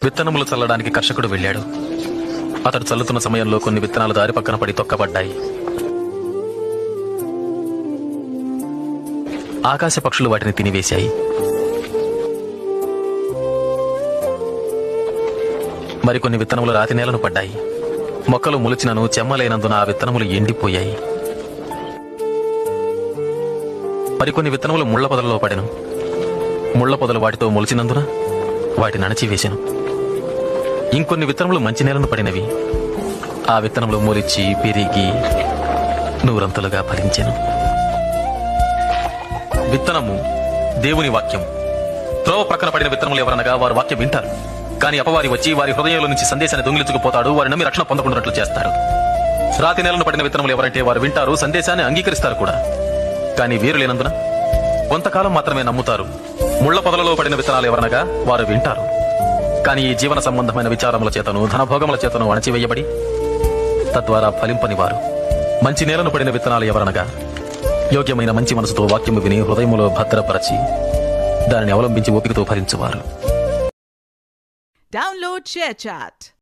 విత్తనములు చల్లడానికి కర్షకుడు వెళ్ళాడు. అతడు చల్లుతున్న సమయంలో కొన్ని విత్తనాలు దారి పక్కన పడి తొక్కబడ్డాయి. ఆకాశ పక్షులు వాటిని తినివేశాయి. మరికొన్ని విత్తనములు రాతి నేలను పడ్డాయి. మొక్కలు మొలిచినను చెమ్మలేనందున ఆ విత్తనములు ఎండిపోయాయి. మరికొన్ని విత్తనములు ముళ్ల పొదలలో పడెను. ముళ్ల పొదలు వాటితో మొలిచినందున వాటిని అణచివేశాను. ఇంకొన్ని విత్తనములు మంచి నేలను పడినవి. ఆ విత్తనములు మొలిచి పెరిగి నూరంతలుగా ఫలించెను. విత్తనము దేవుని వాక్యం. త్రోవ ప్రక్కన పడిన విత్తనములు ఎవరనగా వారు వాక్యం వింటారు, కానీ అపవాది వచ్చి వారి హృదయంలో నుంచి సందేశాన్ని దొంగిలించుకుపోతాడు. వారి నమ్మి రక్షణ పొందకుండాట్లు చేస్తాడు. రాతి నేలను పడిన విత్తనములు ఎవరంటే వారు వింటారు, సందేశాన్ని అంగీకరిస్తారు కూడా, కానీ వీరు లేనందున కొంతకాలం మాత్రమే నమ్ముతారు. ముళ్ల పొదలలో పడిన విత్తనాలు ఎవరనగా వారు వింటారు, కానీ ఈ జీవన సంబంధమైన విచారముల చేతను ధనభోగముల చేతను అణచివేయబడి తద్వారా ఫలింపని వారు. మంచి నేలను పడిన విత్తనాలు ఎవరనగా యోగ్యమైన మంచి మనసుతో వాక్యము విని హృదయములో భద్రపరచి దానిని అవలంబించి ఓపికతో ఫలించువారు. Download ShareChat.